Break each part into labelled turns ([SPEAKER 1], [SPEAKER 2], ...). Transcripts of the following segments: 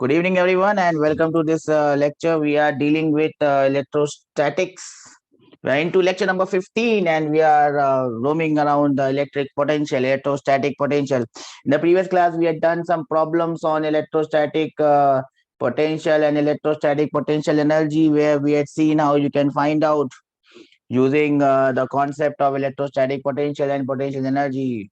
[SPEAKER 1] Good evening, everyone, and welcome to this lecture. We are dealing with electrostatics. We are into lecture number 15, and we are roaming around the electric potential, electrostatic potential. In the previous class, we had done some problems on electrostatic potential and electrostatic potential energy, where we had seen how you can find out using the concept of electrostatic potential and potential energy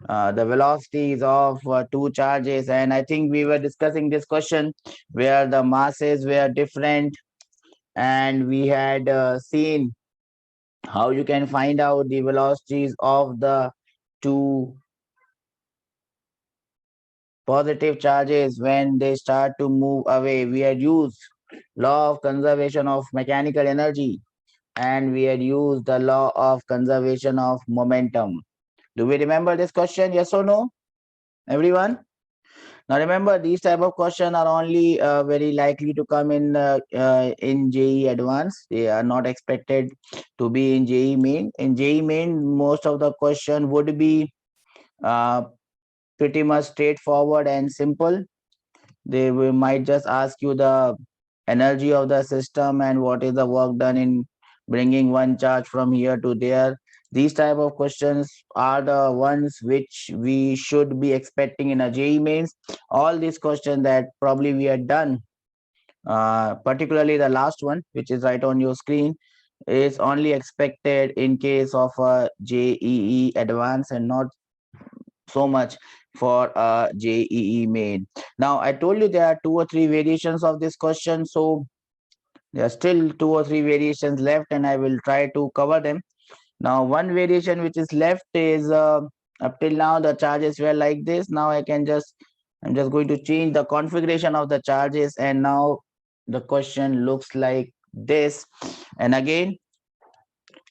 [SPEAKER 1] the velocities of two charges, and I think we were discussing this question where the masses were different, and we had seen how you can find out the velocities of the two positive charges when they start to move away. We had used law of conservation of mechanical energy, and we had used the law of conservation of momentum. Do we remember this question? Yes or no, everyone? Now remember, these type of questions are only very likely to come in JEE Advanced. They are not expected to be in JEE Main. In JEE Main, most of the question would be uh, pretty much straightforward and simple. Might just ask you the energy of the system and what is the work done in bringing one charge from here to there. These type of questions are the ones which we should be expecting in a JEE Mains. All these questions that probably we had done, particularly the last one, which is right on your screen, is only expected in case of a JEE Advanced and not so much for a JEE Main. Now, I told you there are 2 or 3 variations of this question, so there are still 2 or 3 variations left, and I will try to cover them. Now, one variation which is left is up till now the charges were like this. Now I'm just going to change the configuration of the charges, and now the question looks like this. And again,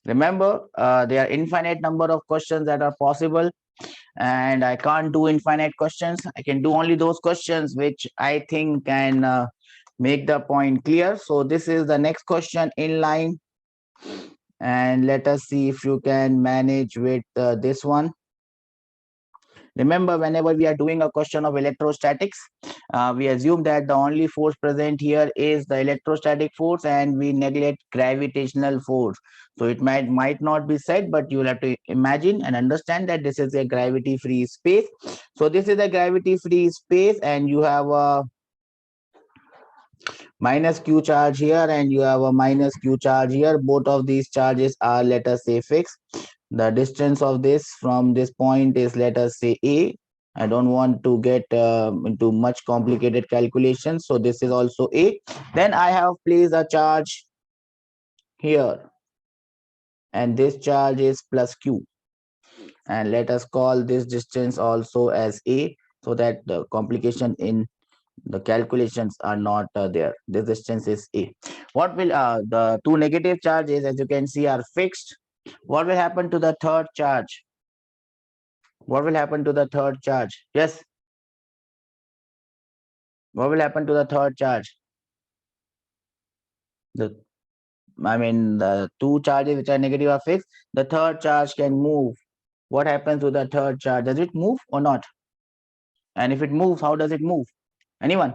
[SPEAKER 1] remember, there are infinite number of questions that are possible, and I can't do infinite questions. I can do only those questions which I think can make the point clear. So this is the next question in line, and let us see if you can manage with this one. Remember, whenever we are doing a question of electrostatics, we assume that the only force present here is the electrostatic force, and we neglect gravitational force. So it might not be said, but you will have to imagine and understand that this is a gravity-free space. So this is a gravity-free space, and you have a minus q charge here, and you have a minus q charge here. Both of these charges are, let us say, fixed. The distance of this from this point is, let us say, a. I don't want to get into much complicated calculations, so this is also a. Then I have placed a charge here, and this charge is plus q, and let us call this distance also as a, so that the complication in the calculations are not there. This distance is a. What will the 2 negative charges, as you can see, are fixed. What will happen to the third charge? What will happen to the third charge? Yes. What will happen to the third charge? The the 2 charges which are negative are fixed. The third charge can move. What happens to the third charge? Does it move or not? And if it moves, how does it move? Anyone?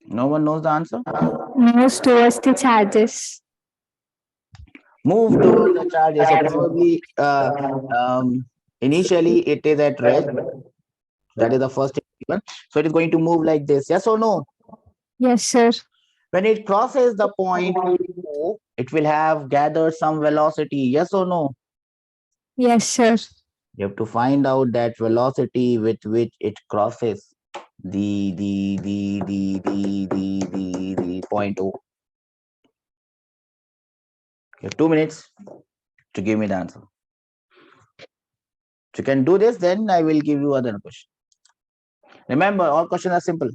[SPEAKER 1] No one knows the answer?
[SPEAKER 2] Moves towards the charges.
[SPEAKER 1] Move towards the charges. So probably initially it is at rest. That is the first one. So it is going to move like this. Yes or no?
[SPEAKER 2] Yes, sir.
[SPEAKER 1] When it crosses the point O, it will have gathered some velocity. Yes or no?
[SPEAKER 2] Yes, sir.
[SPEAKER 1] You have to find out that velocity with which it crosses the point O. You have 2 minutes to give me the answer. If you can do this, then I will give you other question. Remember, all questions are simple.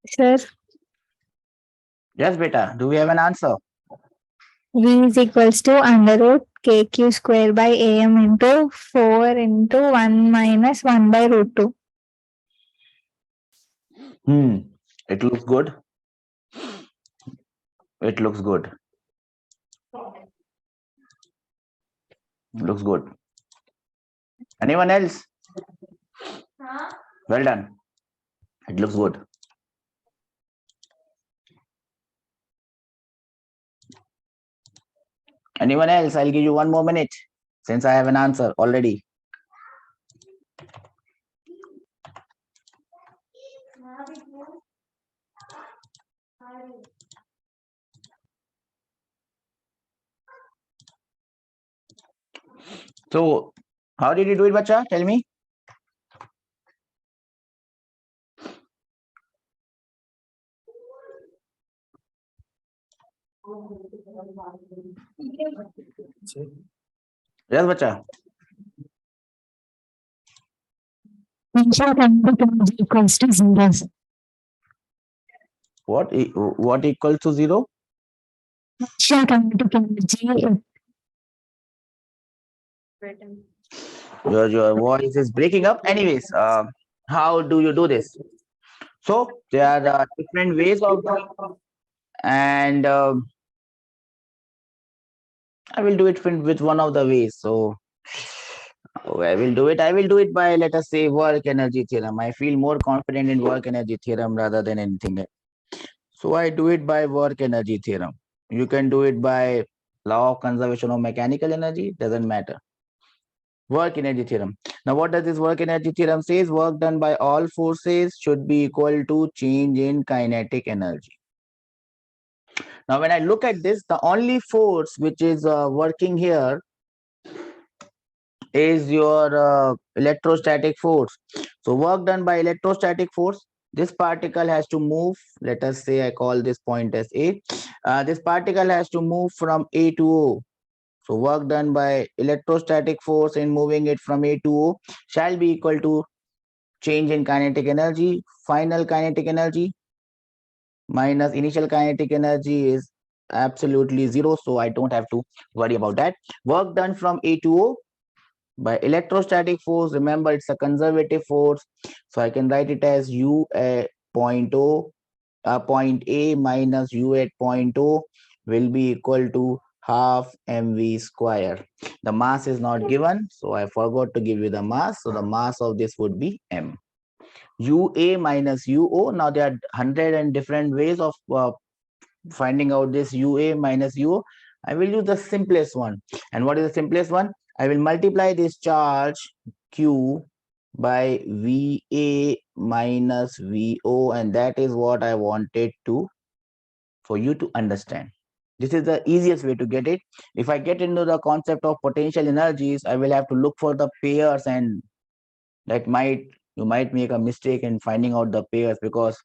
[SPEAKER 2] Sir,
[SPEAKER 1] Yes, beta. Do we have an answer?
[SPEAKER 2] V is equals to under root KQ square by AM into 4 into 1 minus 1 by root 2.
[SPEAKER 1] It looks good. It looks good. Looks good. Anyone else? Well done. It looks good. Anyone else? I'll give you 1 more minute since I have an answer already. So, how did you do it, bacha? Tell me. Yes, bacha.
[SPEAKER 2] Short under energy equals to 0.
[SPEAKER 1] What equals to 0?
[SPEAKER 2] Short kinetic energy.
[SPEAKER 1] Your voice is breaking up. Anyways, how do you do this? So there are different ways of doing, and I will do it with one of the ways. So I will do it. I will do it by, let us say, work energy theorem. I feel more confident in work energy theorem rather than anything else. So I do it by work energy theorem. You can do it by law of conservation of mechanical energy. Doesn't matter. Work energy theorem. Now, what does this work energy theorem says? Work done by all forces should be equal to change in kinetic energy. Now, when I look at this, the only force which is working here is your electrostatic force. So work done by electrostatic force, this particle has to move. Let us say I call this point as A. This particle has to move from A to O. So work done by electrostatic force in moving it from A to O shall be equal to change in kinetic energy. Final kinetic energy minus initial kinetic energy is absolutely 0. So I don't have to worry about that. Work done from A to O by electrostatic force. Remember, it's a conservative force. So I can write it as U a point O point A minus U at point O will be equal to half mv square. The mass is not given, so I forgot to give you the mass. So the mass of this would be m. UA minus UO. Now there are 100 and different ways of finding out this UA minus UO. I will use the simplest one. And what is the simplest one? I will multiply this charge Q by VA minus VO, and that is what I wanted to for you to understand. This is the easiest way to get it. If I get into the concept of potential energies, I will have to look for the pairs, and that you might make a mistake in finding out the pairs, because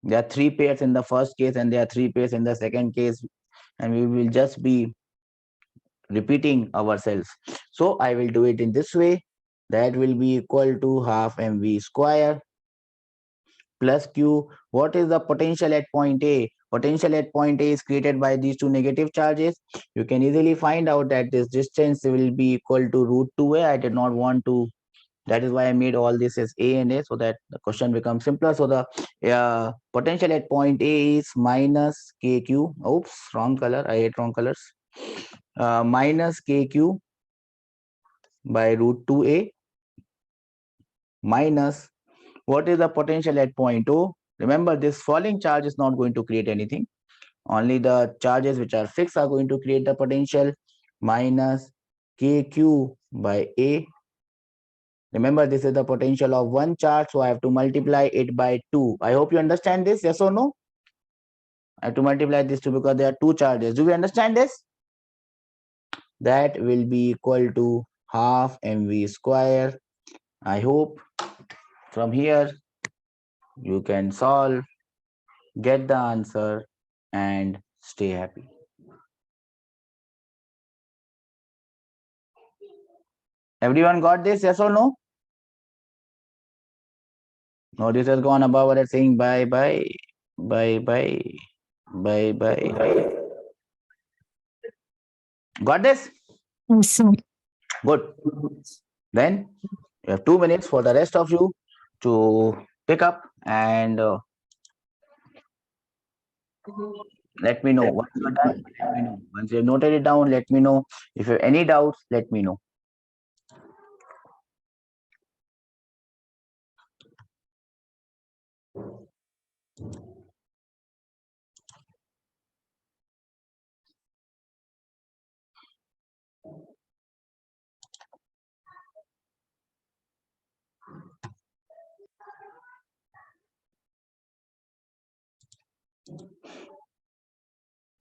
[SPEAKER 1] there are 3 pairs in the first case and there are 3 pairs in the second case, and we will just be repeating ourselves. So I will do it in this way. That will be equal to half mv square plus q. What is the potential at point A? Potential at point A is created by these two negative charges. You can easily find out that this distance will be equal to root 2a. I did not want to, that is why I made all this as A and A, so that the question becomes simpler. So the potential at point A is minus kq. Oops, wrong color. I hate wrong colors. Minus kq by root 2a minus, what is the potential at point O? Remember, this falling charge is not going to create anything. Only the charges which are fixed are going to create the potential, minus kq by A. Remember, this is the potential of one charge, so I have to multiply it by 2. I hope you understand this, yes or no? I have to multiply this 2 because there are 2 charges. Do we understand this? That will be equal to half mv square. I hope from here you can solve, get the answer, and stay happy. Everyone got this, yes or no? No, this has gone above what I'm saying bye bye, bye bye, bye bye. Got this?
[SPEAKER 2] Yes, sir.
[SPEAKER 1] Good. Then you have 2 minutes for the rest of you to pick up and let me know. Once you're done, let me know. Once you've noted it down, let me know. If you have any doubts, let me know.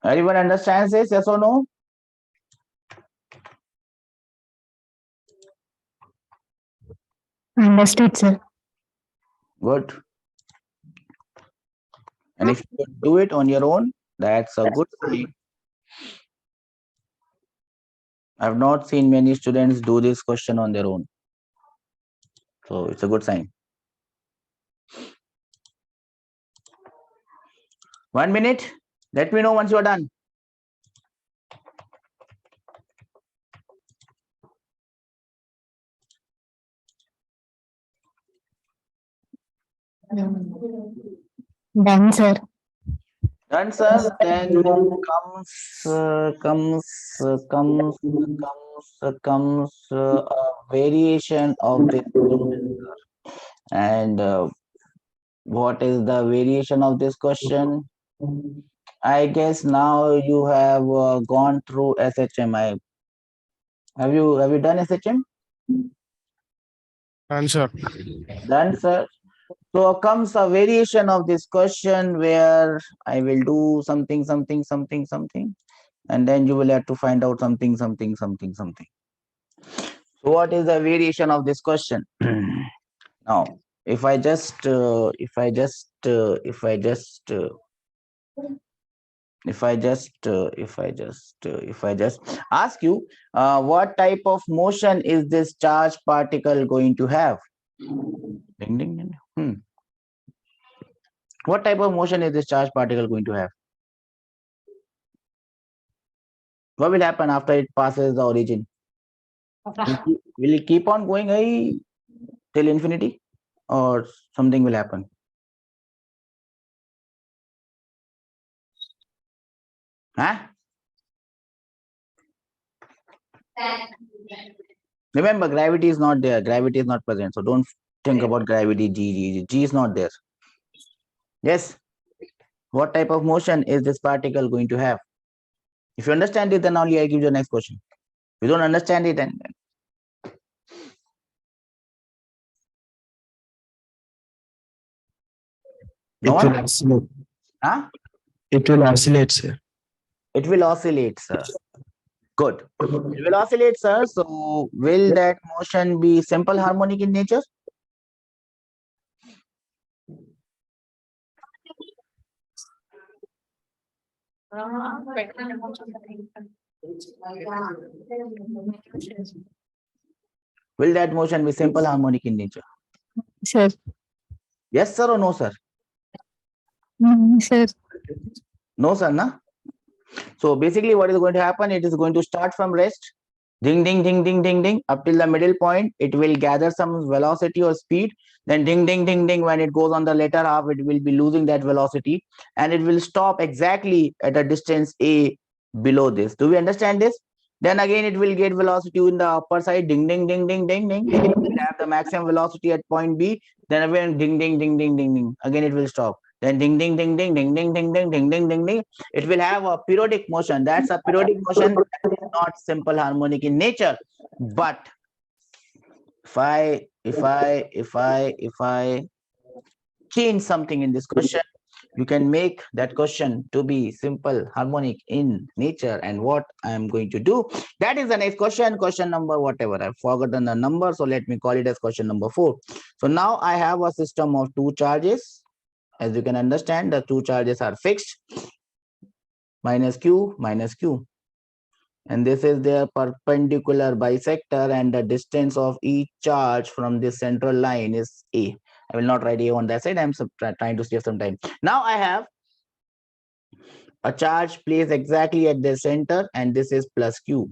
[SPEAKER 1] Everyone understands this, yes or no?
[SPEAKER 2] Understood, sir.
[SPEAKER 1] Good. And if you could do it on your own, that's a good sign. I've not seen many students do this question on their own. So it's a good sign. 1 minute. Let me know once you're done.
[SPEAKER 2] Done, sir.
[SPEAKER 1] Done, sir. Then comes a variation of this question, sir. And what is the variation of this question? I guess now you have gone through SHM. Have you done SHM?
[SPEAKER 3] Answer.
[SPEAKER 1] Done, sir. So comes a variation of this question where I will do something, and then you will have to find out something. So what is the variation of this question? Now, if I just ask you, what type of motion is this charged particle going to have? Ding, ding, ding. What type of motion is this charged particle going to have? What will happen after it passes the origin? Will it keep on going till infinity, or something will happen? Huh? Remember, gravity is not there. Gravity is not present. So don't think about gravity. G is not there. Yes. What type of motion is this particle going to have? If you understand it, then only I give you the next question. If you don't understand it, then no
[SPEAKER 3] It will
[SPEAKER 1] one?
[SPEAKER 3] oscillate.
[SPEAKER 1] Huh?
[SPEAKER 3] It will oscillate, sir.
[SPEAKER 1] It will oscillate, sir. Good. It will oscillate, sir. So will that motion be simple harmonic in nature? Will that motion be simple harmonic in nature?
[SPEAKER 2] Sir.
[SPEAKER 1] Yes, sir, or no, sir?
[SPEAKER 2] Sir.
[SPEAKER 1] No, sir, na? So basically what is going to happen, it is going to start from rest, ding, ding, ding, ding, ding, ding, up till the middle point. It will gather some velocity or speed. Then ding, ding, ding, ding, when it goes on the later half, it will be losing that velocity. And it will stop exactly at a distance A below this. Do we understand this? Then again, it will get velocity in the upper side, ding, ding, ding, ding, ding, ding. Then it will have the maximum velocity at point B. Then again, ding, ding, ding, ding, ding, ding. Again, it will stop. Then ding, ding, ding, ding, ding, ding, ding, ding, ding, ding, ding, ding. It will have a periodic motion. That's a periodic motion. That is not simple harmonic in nature. But if I change something in this question, you can make that question to be simple harmonic in nature. And what I am going to do, that is the next question, question number whatever. I've forgotten the number, so let me call it as question number 4. So now I have a system of two charges. As you can understand, the two charges are fixed, minus q, and this is their perpendicular bisector, and the distance of each charge from this central line is a. I will not write a on that side. I'm trying to save some time. Now I have a charge placed exactly at the center, and this is plus q.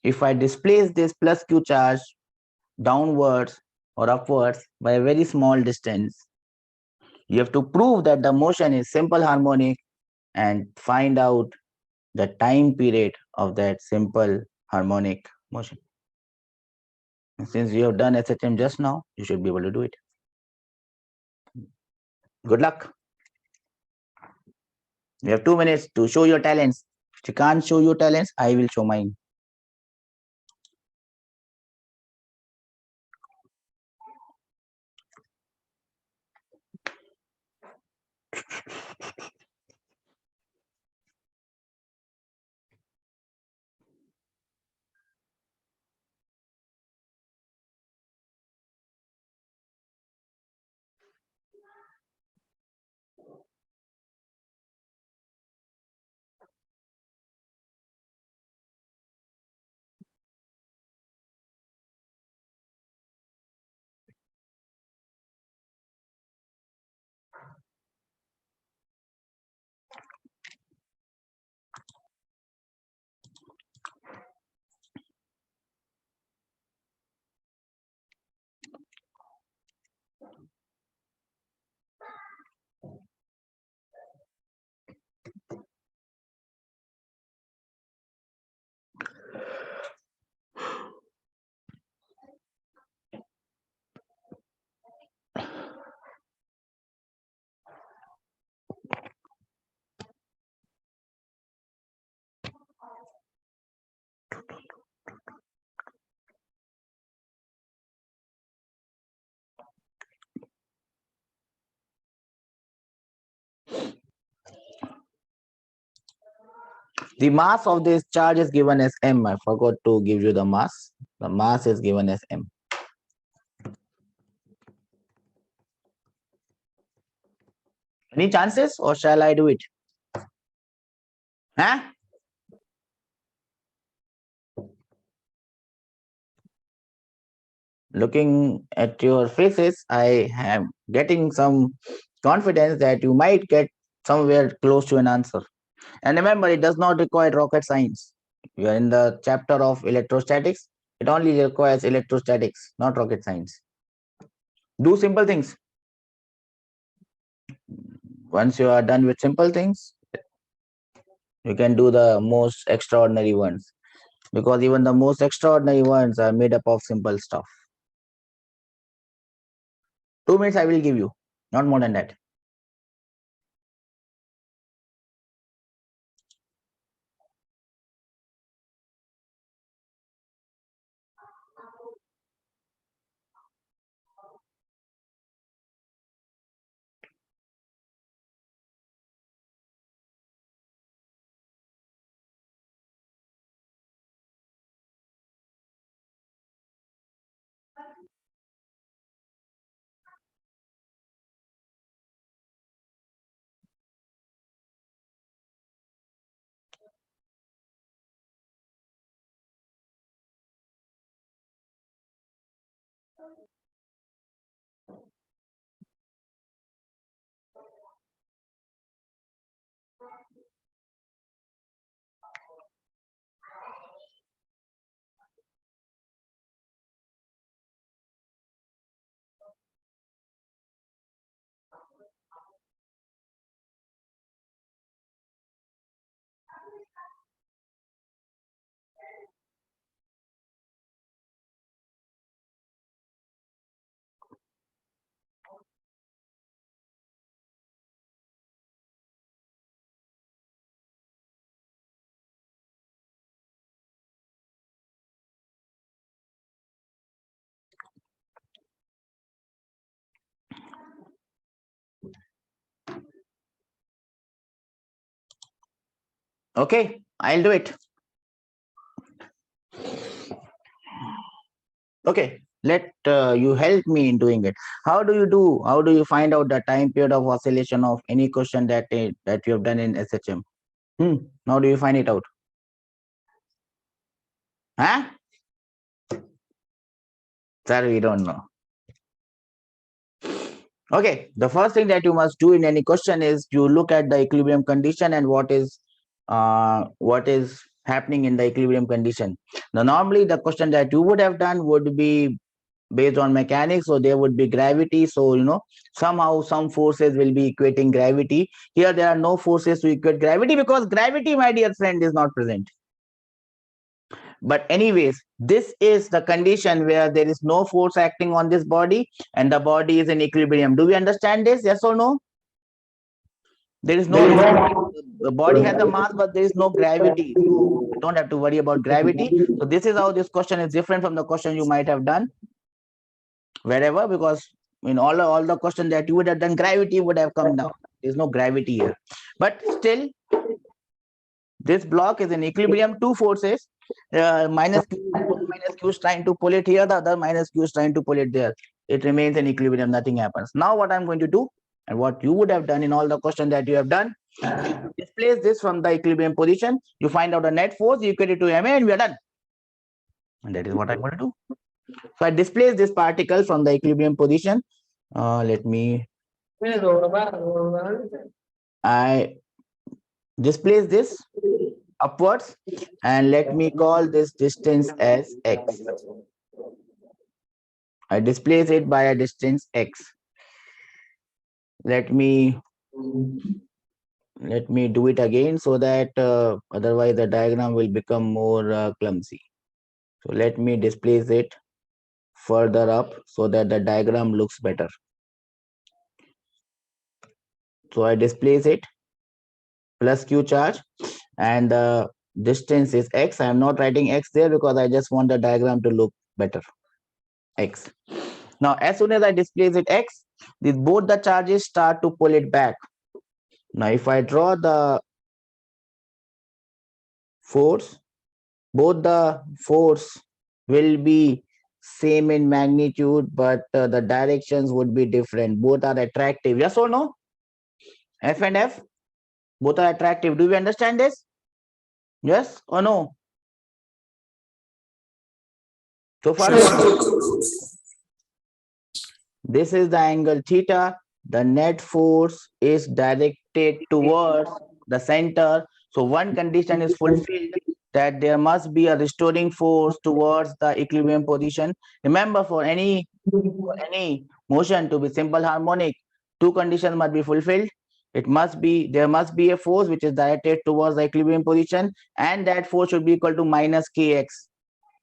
[SPEAKER 1] If I displace this plus q charge downwards or upwards by a very small distance, you have to prove that the motion is simple harmonic and find out the time period of that simple harmonic motion. And since you have done SHM just now, you should be able to do it. Good luck. You have 2 minutes to show your talents. If you can't show your talents, I will show mine. The mass of this charge is given as m. I forgot to give you the mass. The mass is given as m. Any chances, or shall I do it? Huh? Looking at your faces, I am getting some confidence that you might get somewhere close to an answer. And remember, it does not require rocket science. You are in the chapter of electrostatics. It only requires electrostatics, not rocket science. Do simple things. once you are done with simple things, you can do the most extraordinary ones, because even the most extraordinary ones are made up of simple stuff. 2 minutes I will give you, not more than that. Okay, I'll do it. Okay, let you help me in doing it. How do you find out the time period of oscillation of any question that you have done in SHM? How do you find it out? Huh? Sir, we don't know. Okay, the first thing that you must do in any question is you look at the equilibrium condition and what is happening in the equilibrium condition. Now, normally the question that you would have done would be based on mechanics, so there would be gravity. So somehow some forces will be equating gravity. Here there are no forces to equate gravity because gravity, my dear friend, is not present. But anyways, this is the condition where there is no force acting on this body and the body is in equilibrium. Do we understand this? Yes or no? There is no the body has a mass, but there is no gravity, so you don't have to worry about gravity. So this is how this question is different from the question you might have done wherever, because in all the question that you would have done, gravity would have come down. There's no gravity here, but still this block is in equilibrium. Two forces, minus q is trying to pull it here, the other minus q is trying to pull it there. It remains in equilibrium, nothing happens. Now what I'm going to do, and what you would have done in all the questions that you have done, displace this from the equilibrium position, you find out the net force, you equate it to ma, and we are done. And that is what I'm going to do. So I displace this particle from the equilibrium position. Let me I displace this upwards, and let me call this distance as x. I displace it by a distance x. Let me do it again, so that otherwise the diagram will become more clumsy. So let me displace it further up so that the diagram looks better. So I displace it plus q charge, and the distance is x. I am not writing x there because I just want the diagram to look better. X. Now, as soon as I displace it x, both the charges start to pull it back. Now, if I draw the force, both the force will be same in magnitude, but the directions would be different. Both are attractive. Yes or no? F and F, both are attractive. Do we understand this? Yes or no? So far, this is the angle theta. The net force is directed towards the center. So one condition is fulfilled, that there must be a restoring force towards the equilibrium position. Remember, for any motion to be simple harmonic, two conditions must be fulfilled. there must be a force which is directed towards the equilibrium position, and that force should be equal to minus kx.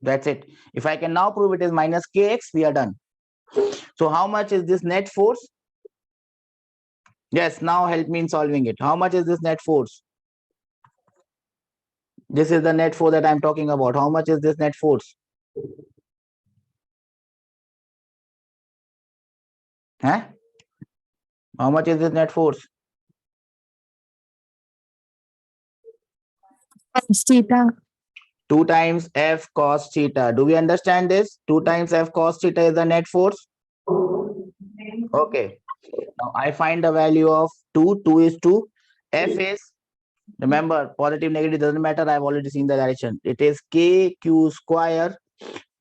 [SPEAKER 1] That's it. If I can now prove it is minus kx, we are done. So how much is this net force? Yes, now help me in solving it. How much is this net force? This is the net force that I'm talking about. How much is this net force? Huh? How much is this net force?
[SPEAKER 2] Theta.
[SPEAKER 1] 2 times F cos theta. Do we understand this? 2 times F cos theta is the net force. Okay. Now I find the value of 2. 2 is 2. F is, remember, positive, negative doesn't matter. I've already seen the direction. It is kq square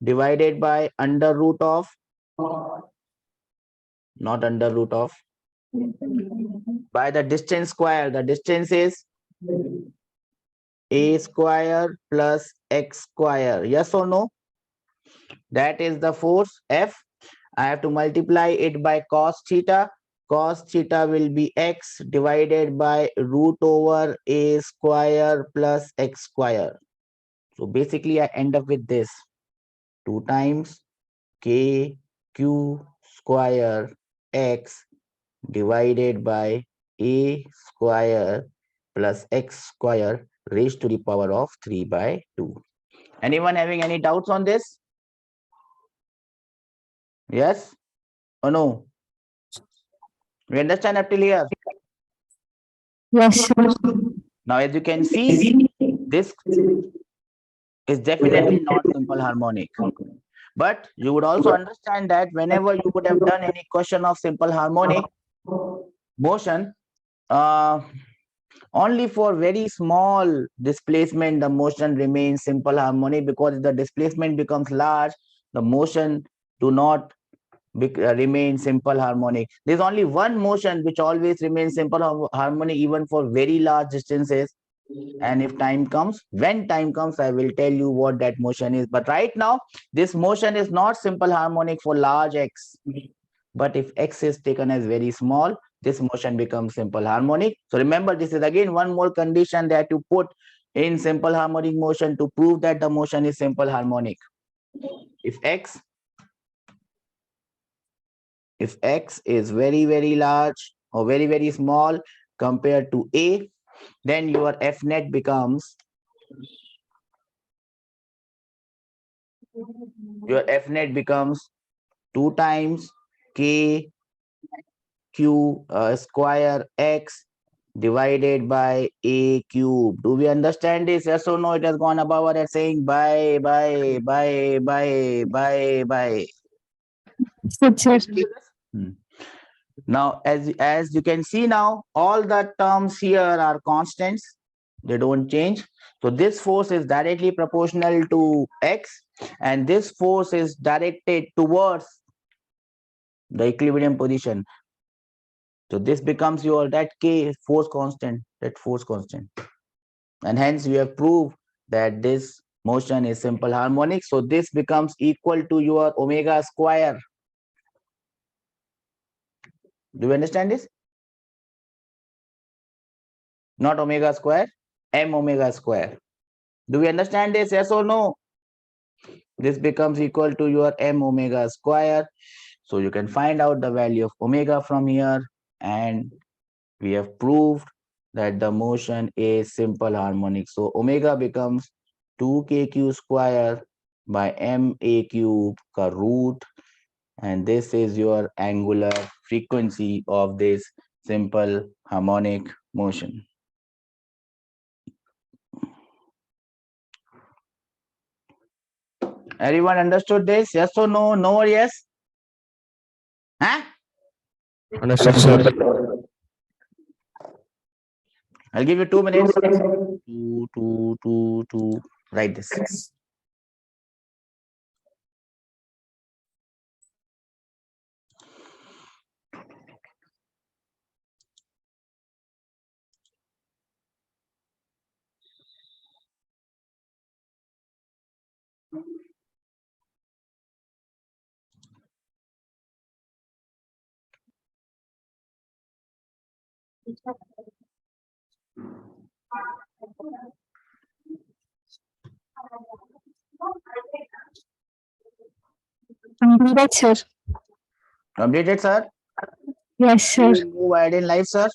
[SPEAKER 1] divided by under root of, not under root of, by the distance square. The distance is a square plus x square. Yes or no? That is the force F. I have to multiply it by cos theta. Cos theta will be x divided by root over a square plus x square. So basically I end up with this 2 times k q square x divided by a square plus x square raised to the power of 3 by 2. Anyone having any doubts on this? Yes or no? We understand up till here?
[SPEAKER 2] Yes, sir.
[SPEAKER 1] Now, as you can see, this is definitely not simple harmonic. But you would also understand that whenever you would have done any question of simple harmonic motion, only for very small displacement, the motion remains simple harmonic, because if the displacement becomes large, the motion do not remain simple harmonic. There's only one motion which always remains simple harmonic even for very large distances. And if time comes, when time comes, I will tell you what that motion is. But right now, this motion is not simple harmonic for large x. But if x is taken as very small, this motion becomes simple harmonic. So remember, this is again one more condition that you put in simple harmonic motion to prove that the motion is simple harmonic. If x is very, very large or very, very small compared to a, then your F net becomes, your F net becomes 2 times k q square x divided by a cube. Do we understand this? Yes or no? It has gone above our head saying bye.
[SPEAKER 2] Sir.
[SPEAKER 1] Now, as you can see now, all the terms here are constants. They don't change. So this force is directly proportional to x, and this force is directed towards the equilibrium position. So this becomes your that k force constant, and hence we have proved that this motion is simple harmonic. So this becomes equal to your omega square. Do you understand this? Not omega square, m omega square. Do we understand this? Yes or no? This becomes equal to your m omega square. So you can find out the value of omega from here, and we have proved that the motion is simple harmonic. So omega becomes 2kq square by ma cube ka root, and this is your angular frequency of this simple harmonic motion. Everyone understood this? Yes or no? No or yes? Huh?
[SPEAKER 3] Understood, sir.
[SPEAKER 1] I'll give you 2 minutes to write this.
[SPEAKER 2] Completed, sir.
[SPEAKER 1] Completed, sir?
[SPEAKER 2] Yes, sir.
[SPEAKER 1] You will move ahead in life, sir?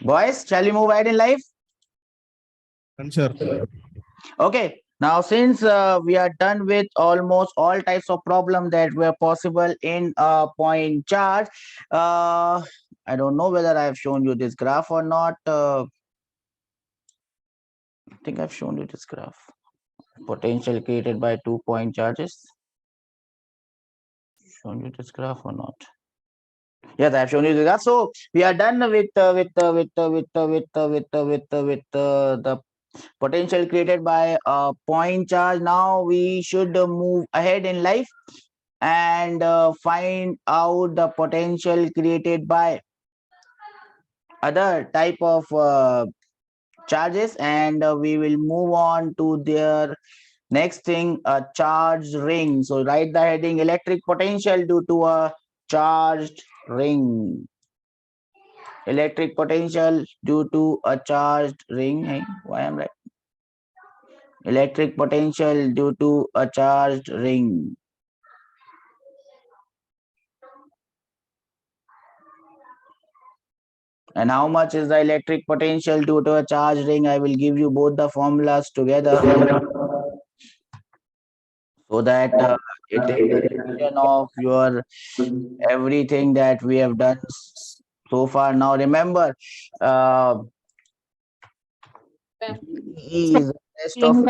[SPEAKER 1] Boys, shall we move ahead in life?
[SPEAKER 3] Sir.
[SPEAKER 1] Okay. Now, since we are done with almost all types of problems that were possible in a point charge, I don't know whether I have shown you this graph or not. I think I've shown you this graph. Potential created by 2-point charges. Shown you this graph or not? Yes, I have shown you the graph. So we are done with the potential created by a point charge. Now we should move ahead in life and find out the potential created by other type of charges, and we will move on to their next thing, a charged ring. So write the heading electric potential due to a charged ring. Electric potential due to a charged ring. Hey, why am I? Electric potential due to a charged ring. And how much is the electric potential due to a charged ring? I will give you both the formulas together so that it is a revision of your everything that we have done so far. Now remember, JEE is the test of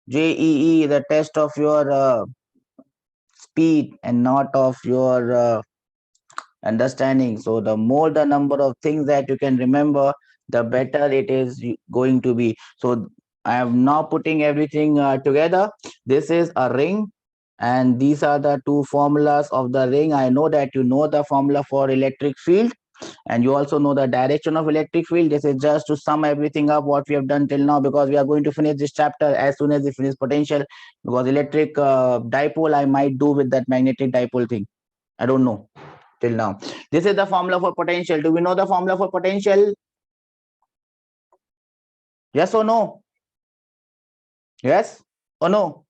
[SPEAKER 1] JEE, the test of your speed and not of your understanding. So the more the number of things that you can remember, the better it is going to be. So I am now putting everything together. This is a ring, and these are the two formulas of the ring. I know that you know the formula for electric field, and you also know the direction of electric field. This is just to sum everything up what we have done till now, because we are going to finish this chapter as soon as we finish potential, because electric dipole I might do with that magnetic dipole thing. I don't know till now. This is the formula for potential. Do we know the formula for potential? Yes or no? Yes or no?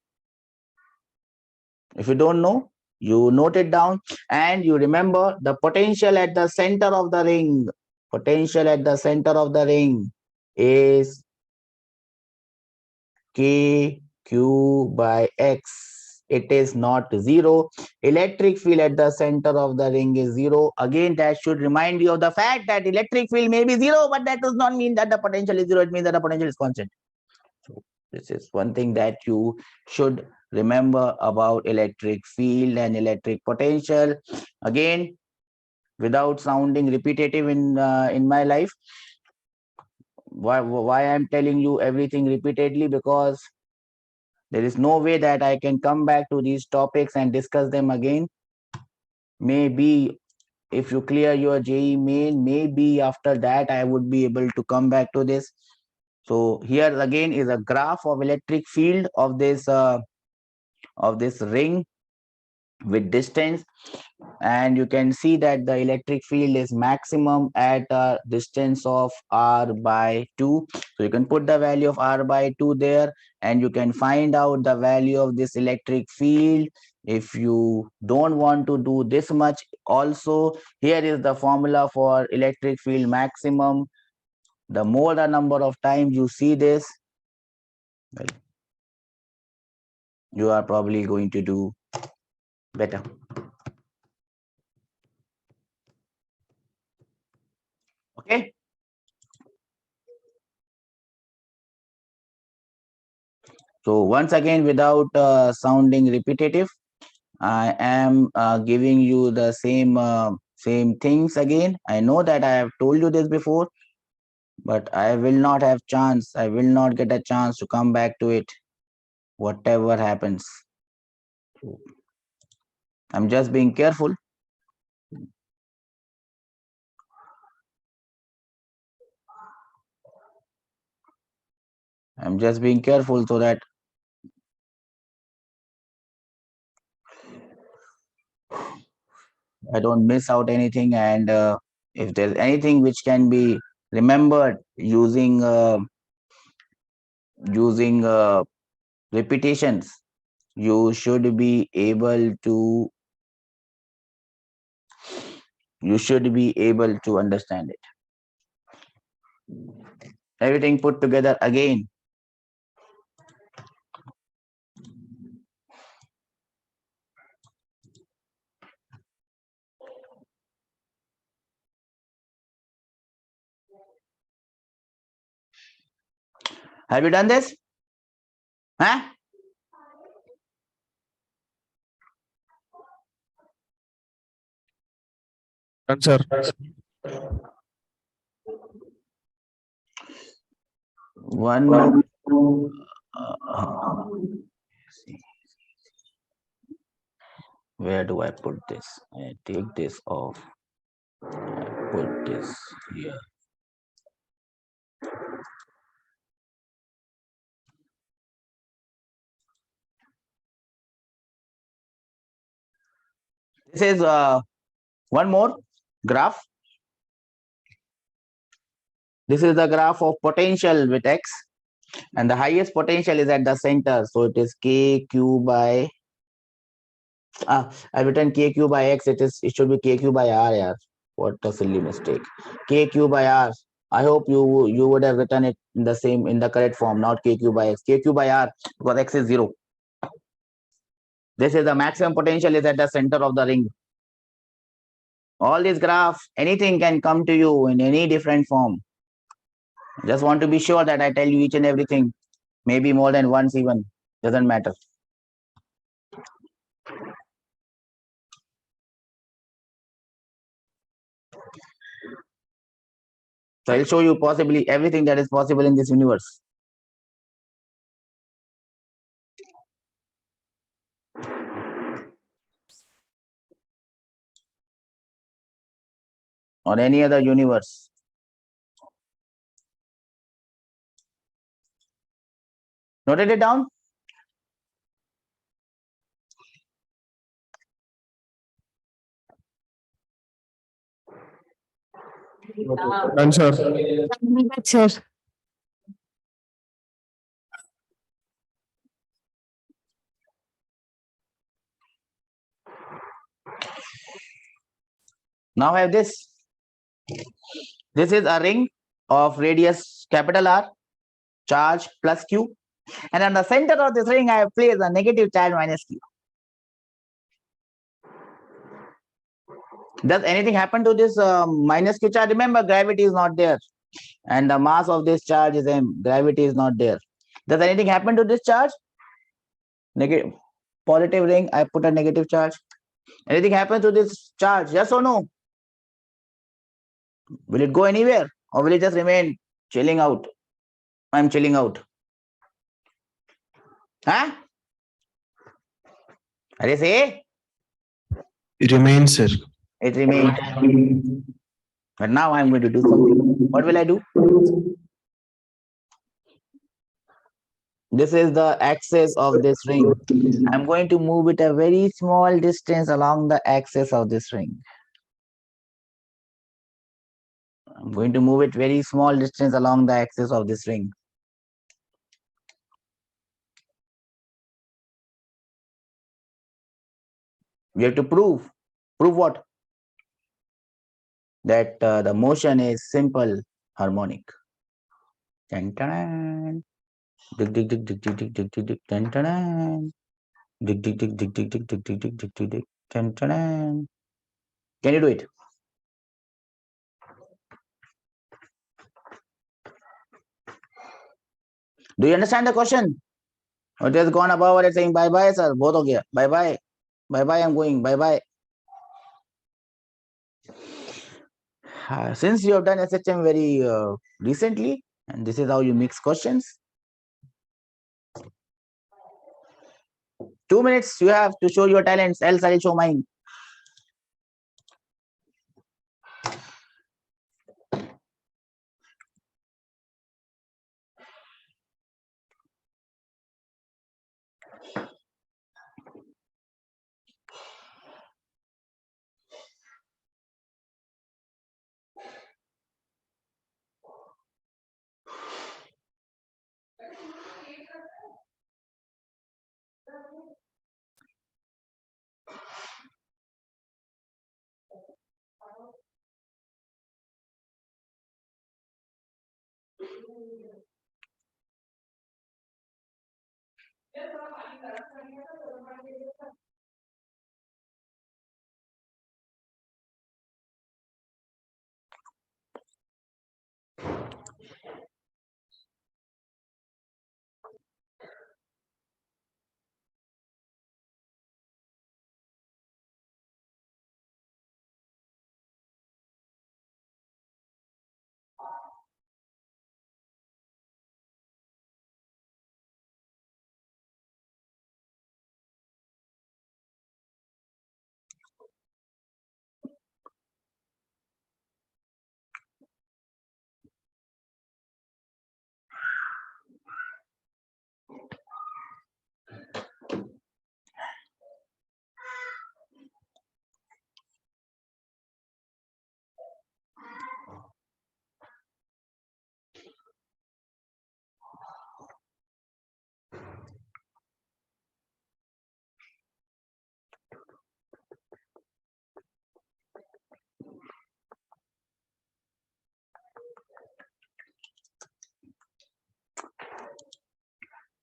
[SPEAKER 1] If you don't know, you note it down and you remember the potential at the center of the ring. Potential at the center of the ring is KQ by X. It is not zero. Electric field at the center of the ring is zero. Again, that should remind you of the fact that electric field may be zero, but that does not mean that the potential is zero. It means that the potential is constant. So this is one thing that you should remember about electric field and electric potential. Again, without sounding repetitive in my life, why I'm telling you everything repeatedly, because there is no way that I can come back to these topics and discuss them again. Maybe if you clear your JEE main, maybe after that I would be able to come back to this. So here again is a graph of electric field of this ring with distance, and you can see that the electric field is maximum at a distance of r by 2. So you can put the value of r by 2 there, and you can find out the value of this electric field. If you don't want to do this much, also here is the formula for electric field maximum. The more the number of times you see this, well, you are probably going to do better. Okay. So once again, without sounding repetitive, I am giving you the same things again. I know that I have told you this before, but I will not have chance. I will not get a chance to come back to it, whatever happens. I'm just being careful. I'm just being careful so that I don't miss out anything, and if there's anything which can be remembered using repetitions, you should be able to understand it. Everything put together again. Have you done this? Huh?
[SPEAKER 3] Done, sir.
[SPEAKER 1] One more. See. Where do I put this? I take this off. I put this here. This is one more graph. This is the graph of potential with x, and the highest potential is at the center. So it is kq by I've written kq by x. It should be kq by r. Yeah. What a silly mistake. Kq by r. I hope you would have written it in the correct form, not kq by x. Kq by r, because x is 0. This is the maximum potential is at the center of the ring. All these graphs, anything can come to you in any different form. Just want to be sure that I tell you each and everything, maybe more than once even, doesn't matter. So I'll show you possibly everything that is possible in this universe. Or any other universe. Noted it down?
[SPEAKER 3] Done, sir.
[SPEAKER 2] Sir.
[SPEAKER 1] Now I have this. This is a ring of radius capital R, charge plus Q. And on the center of this ring, I have placed a negative charge minus Q. Does anything happen to this minus Q charge? Remember, gravity is not there. And the mass of this charge is m. Gravity is not there. Does anything happen to this charge? Negative. Positive ring, I put a negative charge. Anything happen to this charge? Yes or no? Will it go anywhere? Or will it just remain chilling out? I'm chilling out. Huh? Are you say?
[SPEAKER 3] It remains, sir.
[SPEAKER 1] It remained. But now I'm going to do something. What will I do? This is the axis of this ring. I'm going to move it a very small distance along the axis of this ring. I'm going to move it very small distance along the axis of this ring. We have to prove. Prove what? That the motion is simple harmonic. Dun, dun, dun. Dig, dig, dig, dig, dig, dig, dig, dig, dig, dun, dun, dun. Dig, dig, dig, dig, dig, dig, dig, dig, dig, dig, dig, dig, dun, dun, dun. Can you do it? Do you understand the question? Or just gone above it saying bye bye, sir? Both of you. Bye bye. Bye bye, I'm going. Bye bye. Since you have done SHM very recently, and this is how you mix questions. 2 minutes you have to show your talents, else I'll show mine.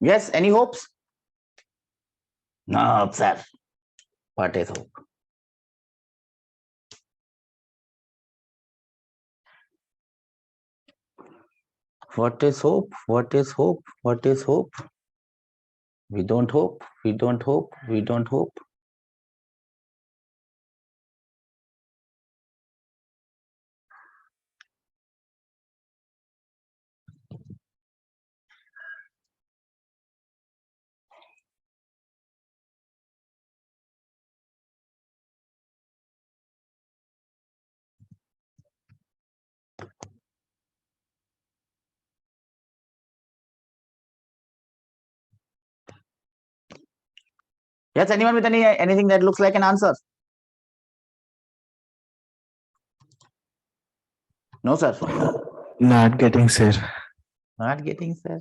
[SPEAKER 1] Yes, any hopes? No, sir. What is hope? What is hope? What is hope? What is hope? We don't hope. We don't hope. We don't hope. Yes, anyone with anything that looks like an answer? No, sir.
[SPEAKER 3] Not getting, sir.
[SPEAKER 1] Not getting, sir.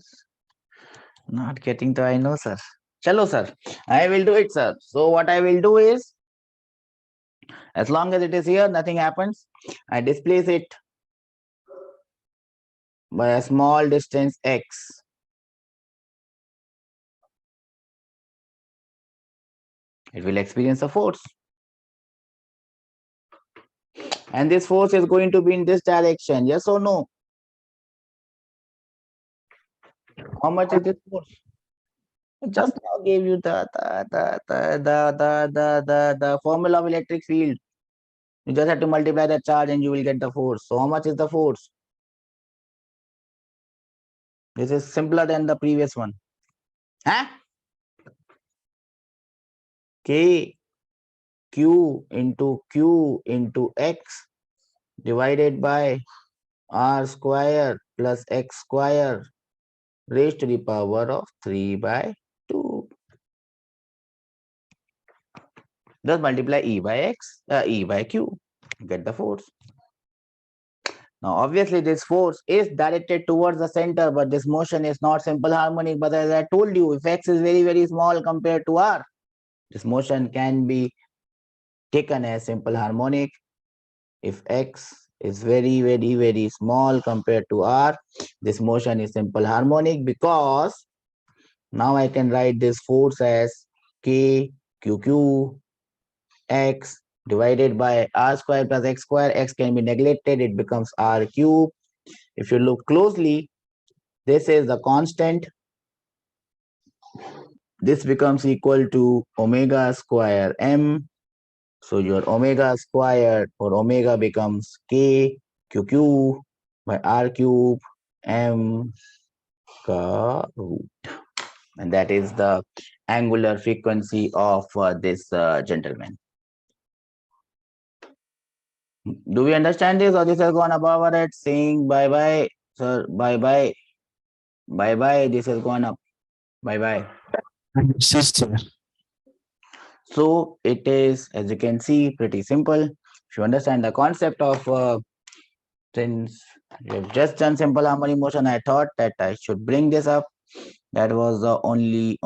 [SPEAKER 1] Not getting to I know, sir. Chalo, sir. I will do it, sir. So what I will do is, as long as it is here, nothing happens. I displace it by a small distance x. It will experience a force. And this force is going to be in this direction. Yes or no? How much is this force? I just now gave you the formula of electric field. You just have to multiply the charge and you will get the force. So how much is the force? This is simpler than the previous one. Huh? K Q into X divided by R square plus X square raised to the power of 3 by 2. Just multiply E by X, E by Q. Get the force. Now, obviously, this force is directed towards the center, but this motion is not simple harmonic. But as I told you, if X is very, very small compared to R, this motion can be taken as simple harmonic. If X is very, very, very small compared to R, this motion is simple harmonic because now I can write this force as K QQ X divided by R square plus X square. X can be neglected, it becomes R cube. If you look closely, this is the constant. This becomes equal to omega square m. So your omega squared or omega becomes K QQ by R cube m ka root. And that is the angular frequency of this gentleman. Do we understand this, or this has gone above our head saying bye bye, sir, bye bye, bye bye, this has gone up, bye bye.
[SPEAKER 3] Understood, sir.
[SPEAKER 1] So it is, as you can see, pretty simple. If you understand the concept of since you have just done simple harmonic motion, I thought that I should bring this up. That was the only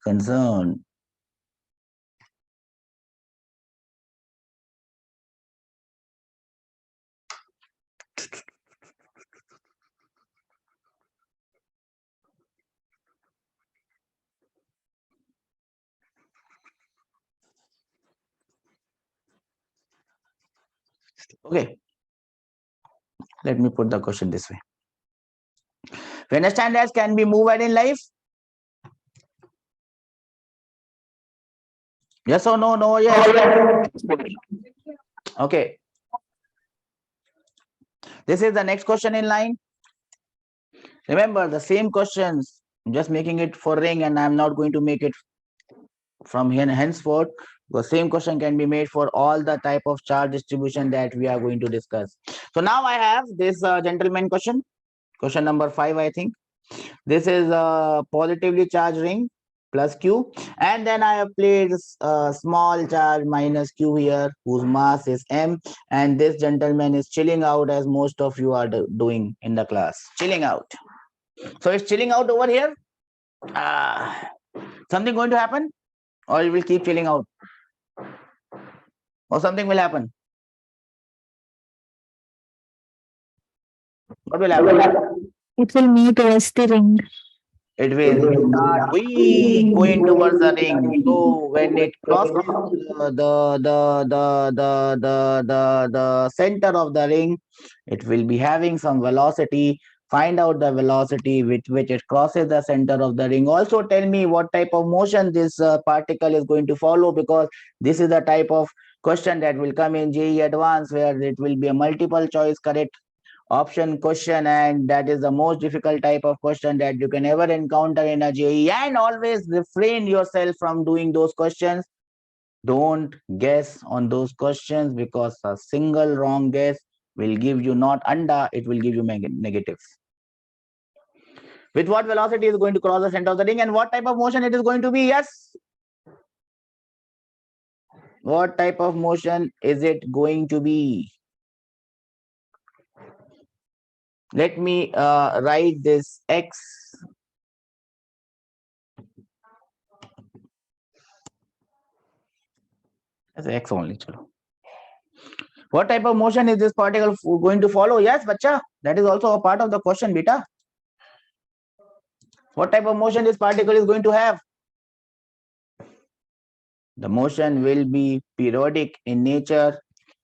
[SPEAKER 1] concern. Okay, let me put the question this way. We understand that can be moved in life? Yes or no? No, yes. Okay. This is the next question in line. Remember the same questions, I'm just making it for ring, and I'm not going to make it from here henceforth. The same question can be made for all the type of charge distribution that we are going to discuss. So now I have this gentleman question number 5, I think. This is a positively charged ring plus q, and then I have placed a small charge minus q here, whose mass is m, and this gentleman is chilling out, as most of you are doing in the class, chilling out. So it's chilling out over here. Something going to happen, or it will keep chilling out, or something will happen. What will happen?
[SPEAKER 2] It will meet towards the ring.
[SPEAKER 1] It will start going towards the ring. So when it crosses the center of the ring, it will be having some velocity. Find out the velocity with which it crosses the center of the ring. Also tell me what type of motion this particle is going to follow, because this is the type of question that will come in JEE Advanced, where it will be a multiple choice correct option question, and that is the most difficult type of question that you can ever encounter in a JEE. And always refrain yourself from doing those questions. Don't guess on those questions, because a single wrong guess will give you not under, it will give you negatives. With what velocity is going to cross the center of the ring, and what type of motion it is going to be? Yes, what type of motion is it going to be? Let me write this x as x only. Chalo. What type of motion is this particle going to follow? Yes, bacha, that is also a part of the question, beta. What type of motion this particle is going to have? The motion will be periodic in nature.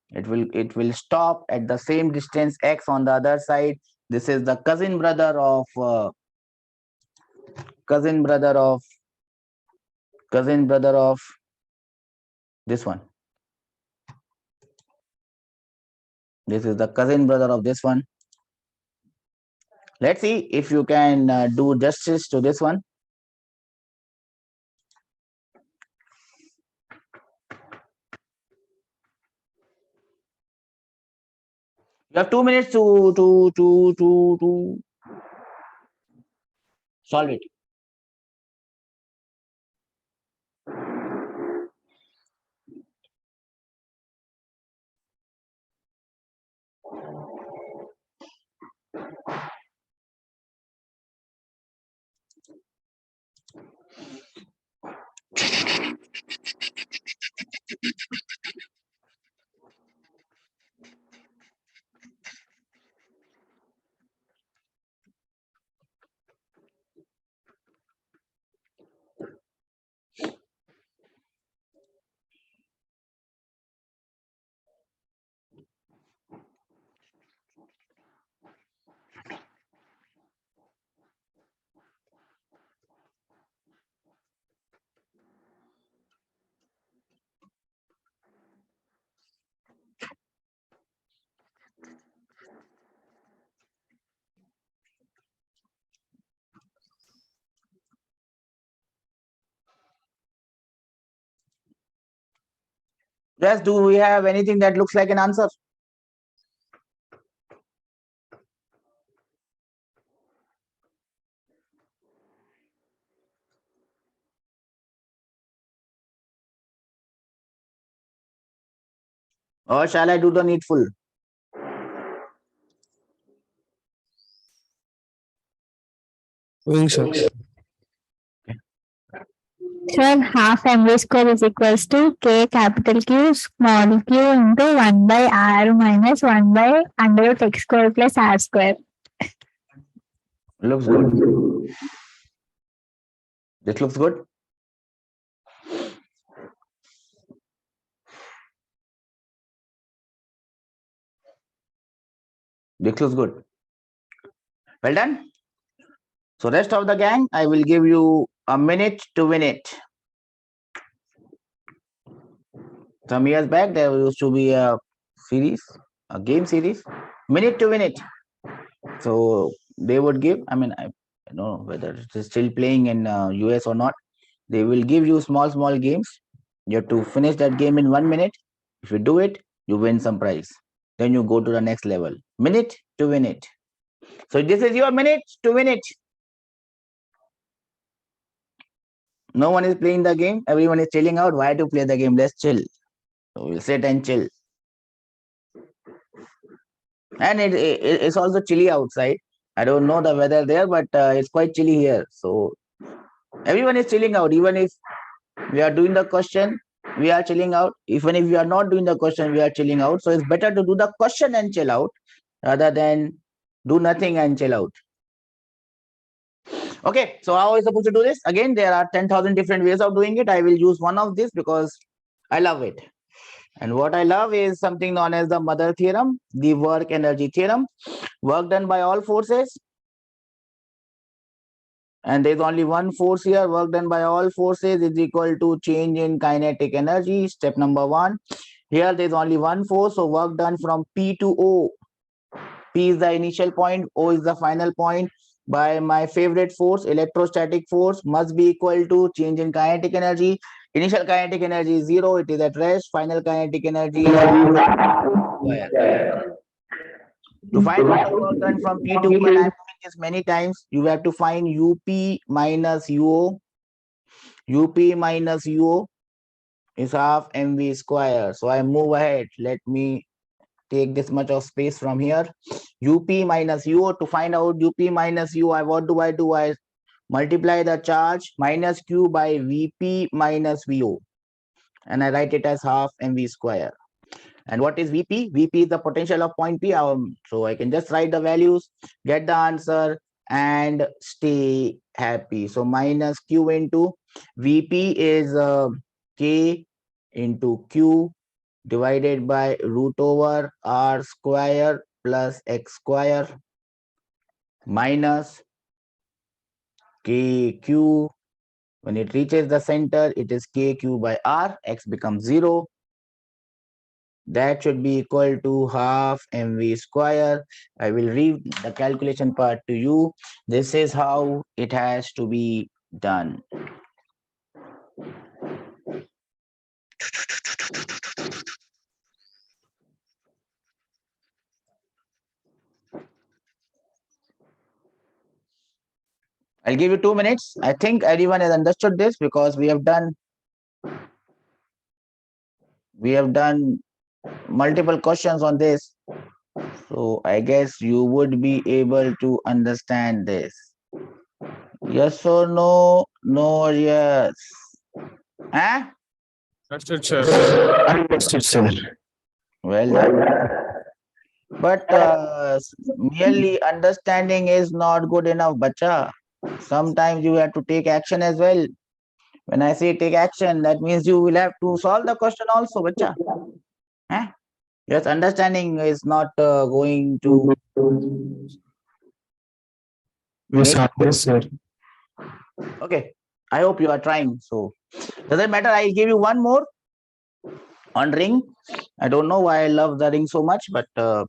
[SPEAKER 1] It will stop at the same distance x on the other side. This is the cousin brother of this one. This is the cousin brother of this one. Let's see if you can do justice to this one. You have 2 minutes to solve it. Just do we have anything that looks like an answer? Or shall I do the needful?
[SPEAKER 3] Wing sir.
[SPEAKER 2] Sure, half mv square is equals to k capital Q small q into 1 by r minus 1 by under root x square plus r square.
[SPEAKER 1] Looks good. This looks good. This looks good. Well done. So rest of the gang, I will give you a minute to win it. Some years back, there used to be a series, a game series, minute to win it. So they would give, I mean, I don't know whether it is still playing in US or not. They will give you small games. You have to finish that game in 1 minute. If you do it, you win some prize. Then you go to the next level. Minute to win it. So this is your minute to win it. No one is playing the game. Everyone is chilling out. Why to play the game? Let's chill. So we'll sit and chill. And it's also chilly outside. I don't know the weather there, but it's quite chilly here. So everyone is chilling out. Even if we are doing the question, we are chilling out. Even if we are not doing the question, we are chilling out. So it's better to do the question and chill out rather than do nothing and chill out. Okay, so how are we supposed to do this? Again, there are 10,000 different ways of doing it. I will use one of this because I love it. And what I love is something known as the mother theorem, the work energy theorem. Work done by all forces. And there's only one force here. Work done by all forces is equal to change in kinetic energy. Step number 1. Here there's only one force. So work done from P to O. P is the initial point. O is the final point. By my favorite force, electrostatic force, must be equal to change in kinetic energy. Initial kinetic energy is 0. It is at rest. Final kinetic energy is square. To find out the work done from P to O, and I'm doing this many times, you have to find UP minus UO. UP minus UO is half mv square. So I move ahead. Let me take this much of space from here. UP minus UO. To find out UP minus UO, what do? I multiply the charge minus Q by VP minus VO. And I write it as half mv square. And what is VP? VP is the potential of point P. So I can just write the values, get the answer, and stay happy. So minus Q into VP is K into Q divided by root over R square plus X square minus KQ. When it reaches the center, it is KQ by R. X becomes 0. That should be equal to half mv square. I will read the calculation part to you. This is how it has to be done. I'll give you 2 minutes. I think everyone has understood this because we have done multiple questions on this. So I guess you would be able to understand this. Yes or no? No or yes? Huh?
[SPEAKER 3] Understood, sir. Understood, sir.
[SPEAKER 1] Well done. But merely understanding is not good enough, bacha. Sometimes you have to take action as well. When I say take action, that means you will have to solve the question also, bacha. Huh? Yes, understanding is not going to
[SPEAKER 3] Yes,
[SPEAKER 1] make.
[SPEAKER 3] sir. Yes, sir.
[SPEAKER 1] Okay, I hope you are trying. So doesn't matter. I give you one more on ring. I don't know why I love the ring so much, but you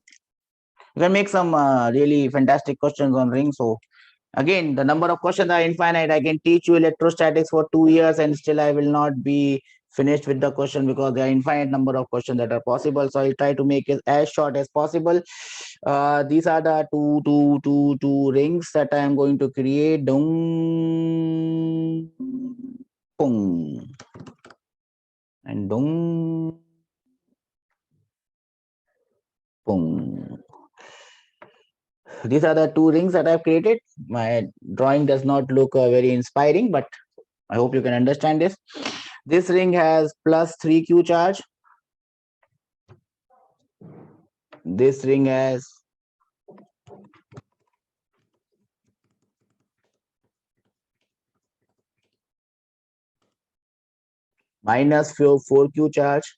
[SPEAKER 1] can make some really fantastic questions on ring. So again, the number of questions are infinite. I can teach you electrostatics for 2 years and still I will not be finished with the question because there are infinite number of questions that are possible. So I'll try to make it as short as possible. These are the two rings that I am going to create. Dung, pung, and dung, pung. These are the two rings that I've created. My drawing does not look very inspiring, but I hope you can understand this. This ring has plus 3q charge. This ring has minus 4q charge.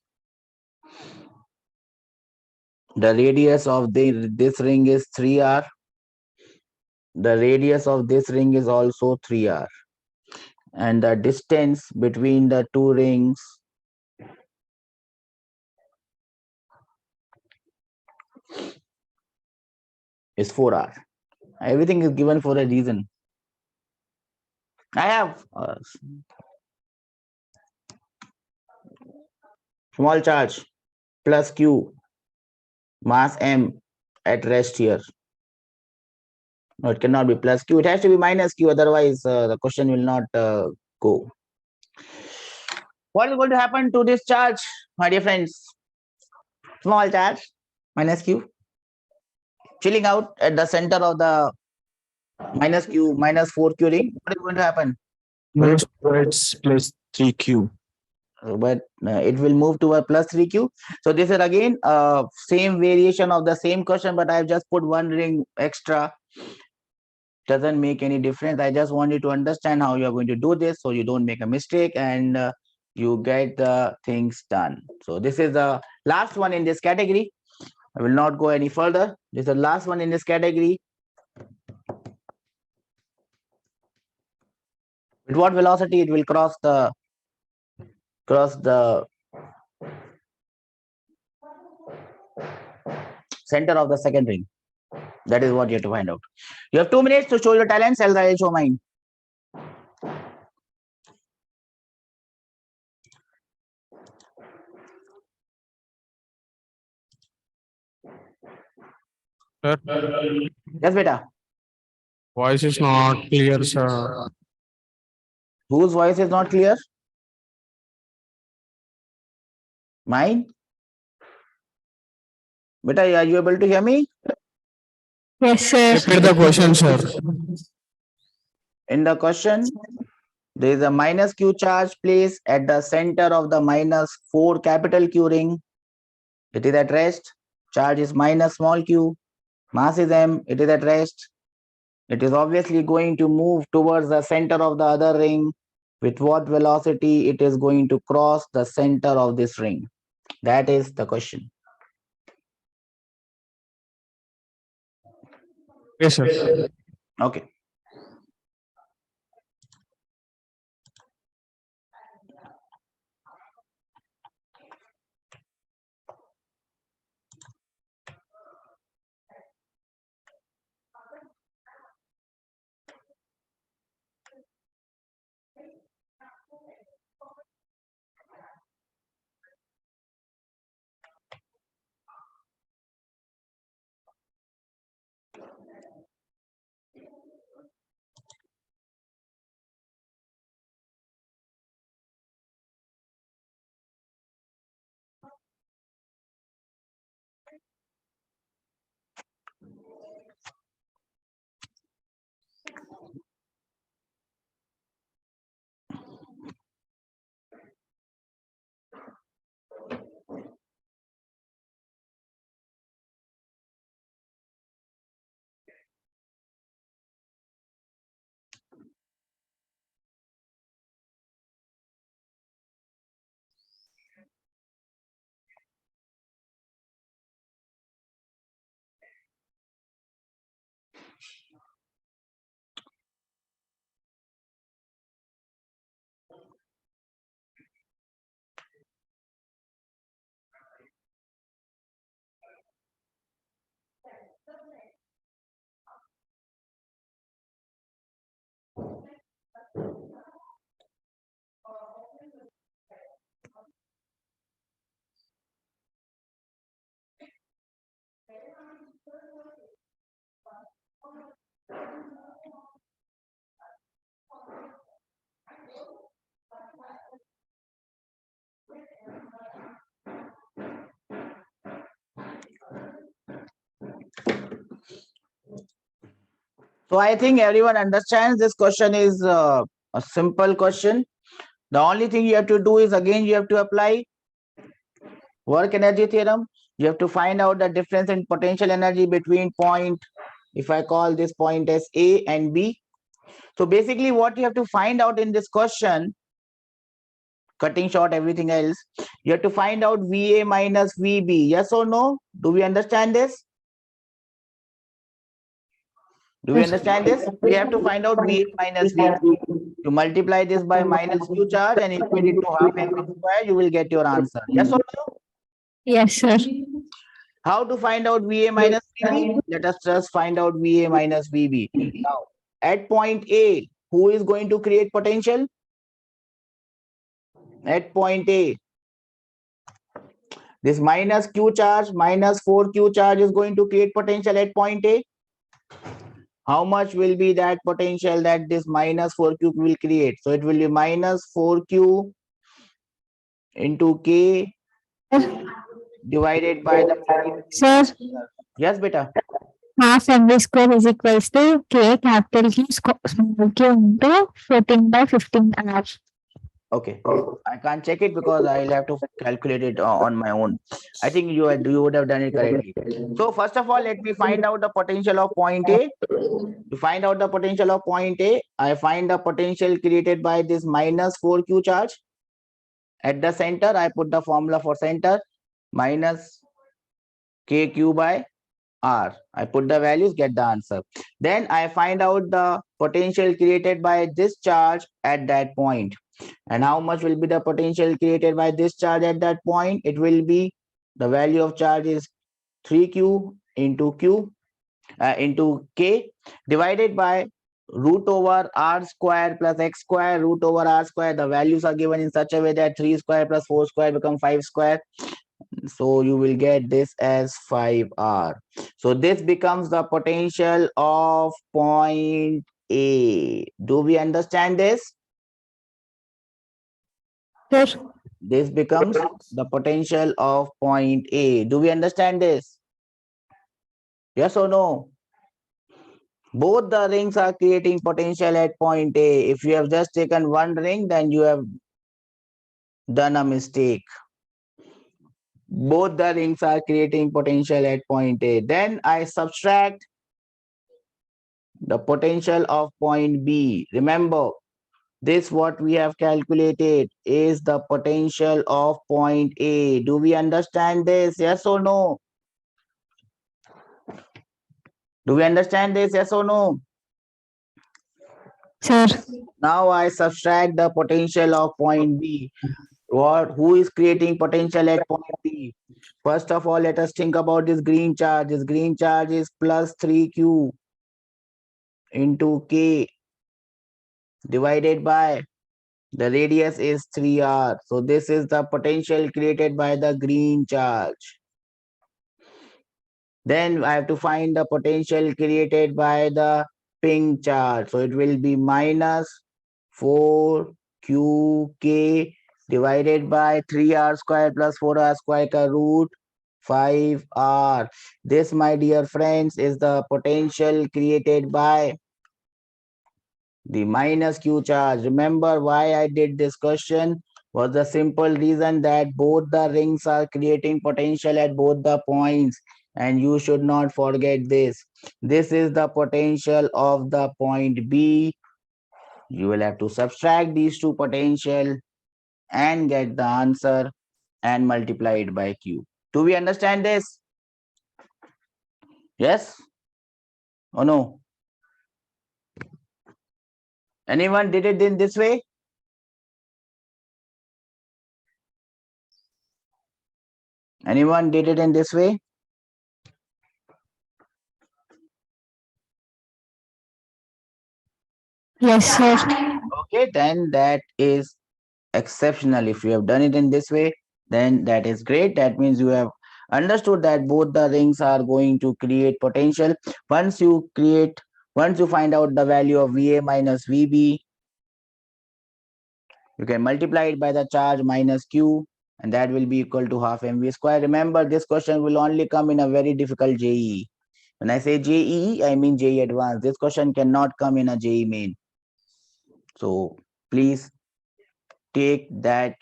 [SPEAKER 1] The radius of this ring is 3r. The radius of this ring is also 3r. And the distance between the two rings is 4r. Everything is given for a reason. I have small charge plus q, mass m at rest here. No, it cannot be plus q. It has to be minus q. Otherwise, the question will not go. What is going to happen to this charge, my dear friends? Small charge minus q chilling out at the center of the minus q minus 4q ring. What is going to happen?
[SPEAKER 3] Minus squares plus 3q.
[SPEAKER 1] But it will move to a plus 3q. So this is again same variation of the same question, but I've just put one ring extra. Doesn't make any difference. I just want you to understand how you're going to do this so you don't make a mistake and you get the things done. So this is the last one in this category. I will not go any further. This is the last one in this category. With what velocity it will cross the center of the second ring. That is what you have to find out. You have 2 minutes to show your talents, else I will show mine.
[SPEAKER 3] Sir,
[SPEAKER 1] Yes, beta.
[SPEAKER 3] voice is not clear, sir.
[SPEAKER 1] Whose voice is not clear? Mine? Beta, are you able to hear me?
[SPEAKER 2] Yes, sir.
[SPEAKER 3] Repeat the question, sir.
[SPEAKER 1] In the question, there is a minus q charge placed at the center of the minus 4 capital Q ring. It is at rest. Charge is minus small q. Mass is m. It is at rest. It is obviously going to move towards the center of the other ring. With what velocity it is going to cross the center of this ring? That is the question.
[SPEAKER 3] Yes, sir.
[SPEAKER 1] Okay. So I think everyone understands this question is a simple question. The only thing you have to do is again you have to apply work energy theorem. You have to find out the difference in potential energy between point, if I call this point as A and B. So basically what you have to find out in this question, cutting short everything else. You have to find out VA minus VB. Yes or no? Do we understand this? Do we understand this? We have to find out VA minus VB. You multiply this by minus Q charge and equate it to half mv square, you will get your answer. Yes or no?
[SPEAKER 2] Yes, sir.
[SPEAKER 1] How to find out VA minus VB? Let us just find out VA minus VB. Now, at point A, who is going to create potential? At point A, this minus Q charge, minus 4Q charge is going to create potential at point A. How much will be that potential that this minus 4Q will create? So it will be minus 4Q into K divided by the area.
[SPEAKER 2] Sir,
[SPEAKER 1] Yes, beta.
[SPEAKER 2] half mv square is equals to K capital Q small q into 14 by 15 hours.
[SPEAKER 1] Okay, I can't check it because I'll have to calculate it on my own. I think you would have done it correctly. So first of all, let me find out the potential of point A. To find out the potential of point A, I find the potential created by this minus 4Q charge. At the center, I put the formula for center, minus KQ by R. I put the values, get the answer. Then I find out the potential created by this charge at that point. And how much will be the potential created by this charge at that point? It will be, the value of charge is 3Q into K divided by root over R square plus X square root over R square. The values are given in such a way that 3 square plus 4 square become 5 square. So you will get this as 5R. So this becomes the potential of point A. Do we understand this?
[SPEAKER 2] Sir,
[SPEAKER 1] This becomes the potential of point A. Do we understand this? Yes or no? Both the rings are creating potential at point A. If you have just taken one ring, then you have done a mistake. Both the rings are creating potential at point A. Then I subtract the potential of point B. Remember, this what we have calculated is the potential of point A. Do we understand this? Yes or no? Do we understand this? Yes or no?
[SPEAKER 2] sir.
[SPEAKER 1] Now I subtract the potential of point B. Who is creating potential at point B? First of all, let us think about this green charge. This green charge is plus 3Q into K divided by the radius is 3R. So this is the potential created by the green charge. Then I have to find the potential created by the pink charge. So it will be minus 4QK divided by 3R square plus 4R square ka root 5R. This, my dear friends, is the potential created by the minus Q charge. Remember why I did this question? Was the simple reason that both the rings are creating potential at both the points. And you should not forget this. This is the potential of the point B. You will have to subtract these two potential and get the answer and multiply it by Q. Do we understand this? Yes or no? Anyone did it in this way? Anyone did it in this way?
[SPEAKER 2] Yes, sir.
[SPEAKER 1] Okay, then that is exceptional. If you have done it in this way, then that is great. That means you have understood that both the rings are going to create potential. Once you find out the value of VA minus VB, you can multiply it by the charge minus Q, and that will be equal to half mv square. Remember, this question will only come in a very difficult JEE. When I say JEE, I mean JEE Advanced. This question cannot come in a JEE Main. So please take that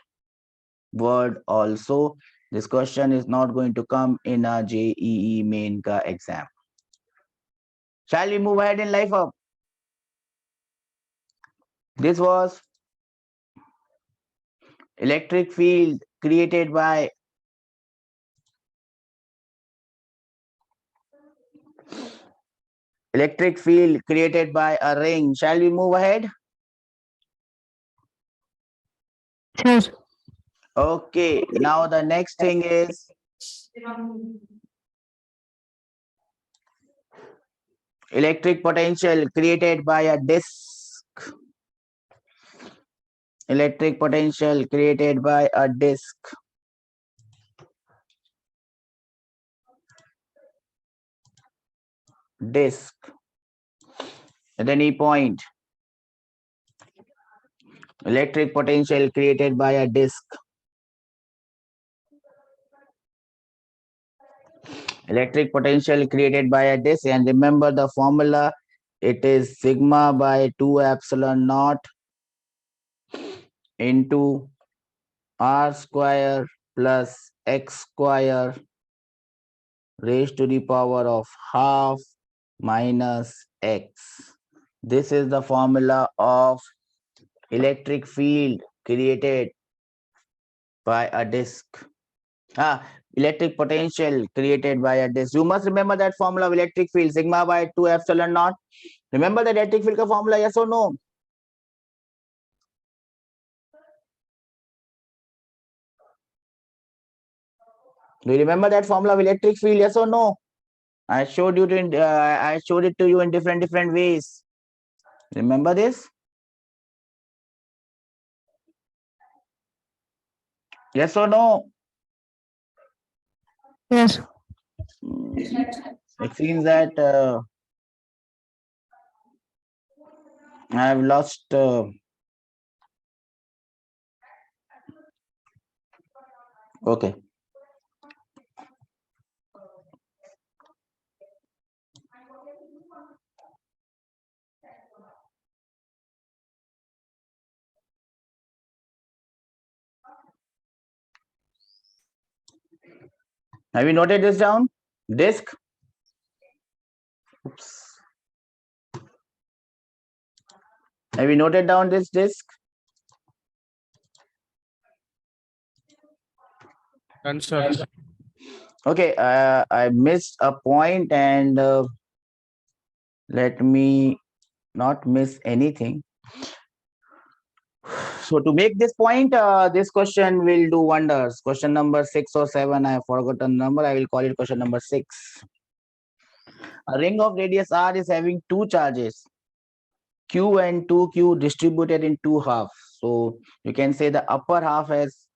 [SPEAKER 1] word also. This question is not going to come in a JEE Main ka exam. Shall we move ahead in life up? This was electric field created by a ring. Shall we move ahead?
[SPEAKER 2] Sir.
[SPEAKER 1] Okay, now the next thing is electric potential created by a disk. Electric potential created by a disk. Disk at any point. Electric potential created by a disk. Electric potential created by a disk, and remember the formula, it is sigma by 2 epsilon naught into r square plus x square raised to the power of half minus x. This is the formula of electric field created by a disk. Electric potential created by a disk. You must remember that formula of electric field, sigma by 2 epsilon naught. Remember the electric field formula, yes or no? Do you remember that formula of electric field, yes or no? I showed it to you in different ways. Remember this? Yes or no?
[SPEAKER 2] Yes.
[SPEAKER 1] It seems that I have lost. Okay. Have you noted this down? Disk. Oops. Have you noted down this disk?
[SPEAKER 3] Done, sir.
[SPEAKER 1] Okay, I missed a point, and let me not miss anything. So to make this point, this question will do wonders. Question number 6 or 7, I have forgotten the number. I will call it question number 6. A ring of radius r is having two charges, q and 2q, distributed in two halves. So you can say the upper half has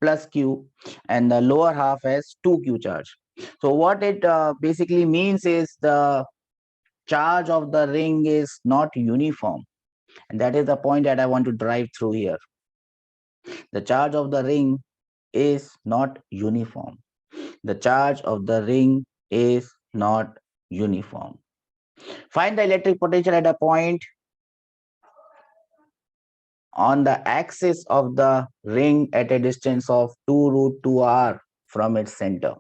[SPEAKER 1] plus q and the lower half has 2q charge. So what it basically means is the charge of the ring is not uniform, and that is the point that I want to drive through here. The charge of the ring is not uniform. The charge of the ring is not uniform. Find the electric potential at a point on the axis of the ring at a distance of 2 root 2 r from its center.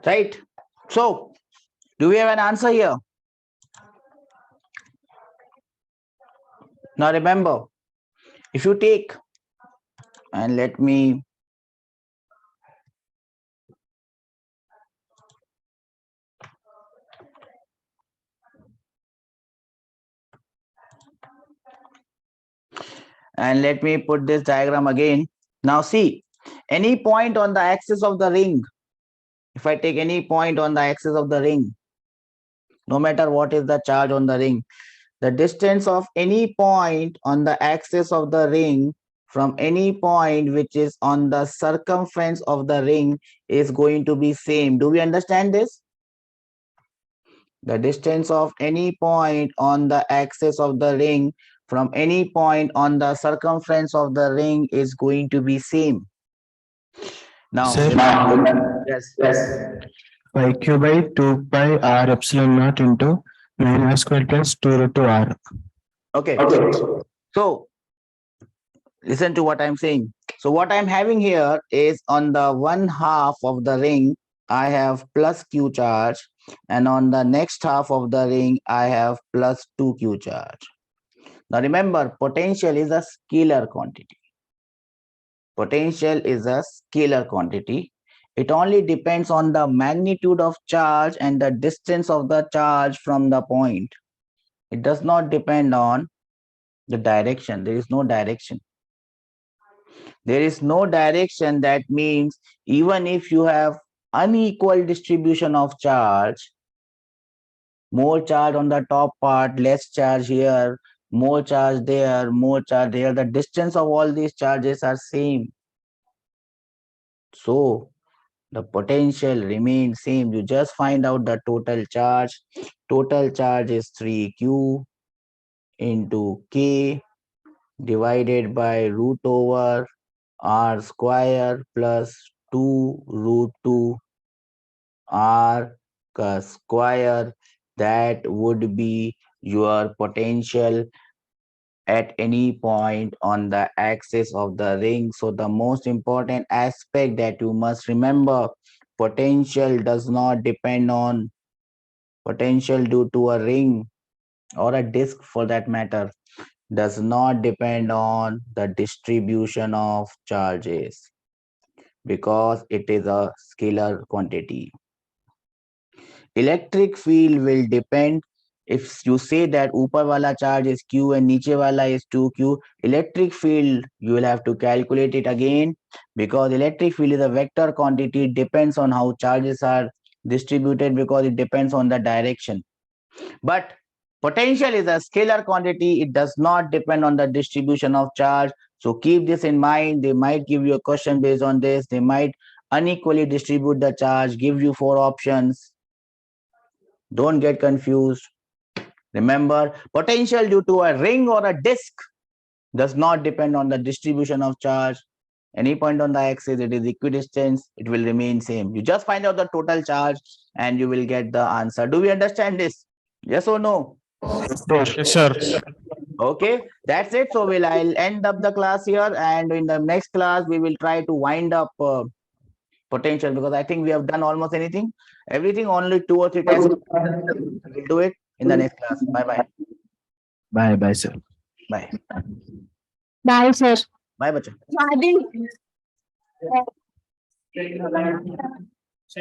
[SPEAKER 1] right? So, do we have an answer here? Now remember, if you take, and let me put this diagram again. Now see, any point on the axis of the ring, if I take any point on the axis of the ring, no matter what is the charge on the ring, the distance of any point on the axis of the ring from any point which is on the circumference of the ring is going to be same. Do we understand this? The distance of any point on the axis of the ring from any point on the circumference of the ring is going to be same. Now,
[SPEAKER 4] Sir,
[SPEAKER 1] yes.
[SPEAKER 4] pi q by 2 pi r epsilon naught into 9 r square plus 2 root 2 r.
[SPEAKER 1] Okay. So, listen to what I'm saying. So what I'm having here is on the one half of the ring, I have plus q charge, and on the next half of the ring, I have plus 2q charge. Now remember, potential is a scalar quantity. Potential is a scalar quantity. It only depends on the magnitude of charge and the distance of the charge from the point. It does not depend on the direction. There is no direction. There is no direction. That means even if you have unequal distribution of charge, more charge on the top part, less charge here, more charge there, more charge there, the distance of all these charges are same. So the potential remains same. You just find out the total charge. Total charge is 3q into k divided by root over r square plus 2 root 2 r square. That would be your potential at any point on the axis of the ring. So the most important aspect that you must remember, potential does not depend on potential due to a ring or a disk for that matter, does not depend on the distribution of charges because it is a scalar quantity. Electric field will depend. If you say that upar wala charge is q and niche wala is 2q, electric field you will have to calculate it again, because electric field is a vector quantity. It depends on how charges are distributed because it depends on the direction. But potential is a scalar quantity. It does not depend on the distribution of charge. So keep this in mind. They might give you a question based on this. They might unequally distribute the charge, give you 4 options. Don't get confused. Remember, potential due to a ring or a disk does not depend on the distribution of charge. Any point on the axis, it is equidistant, it will remain same. You just find out the total charge and you will get the answer. Do we understand this? Yes or no?
[SPEAKER 3] Yes, sir.
[SPEAKER 1] Okay, that's it. So I'll end up the class here, and in the next class we will try to wind up potential, because I think we have done almost everything. Only 2 or 3 tests. We'll do it in the next class. Bye.
[SPEAKER 4] Bye, sir.
[SPEAKER 1] Bye.
[SPEAKER 2] Bye, sir.
[SPEAKER 1] Bye, bacha.
[SPEAKER 2] Bye.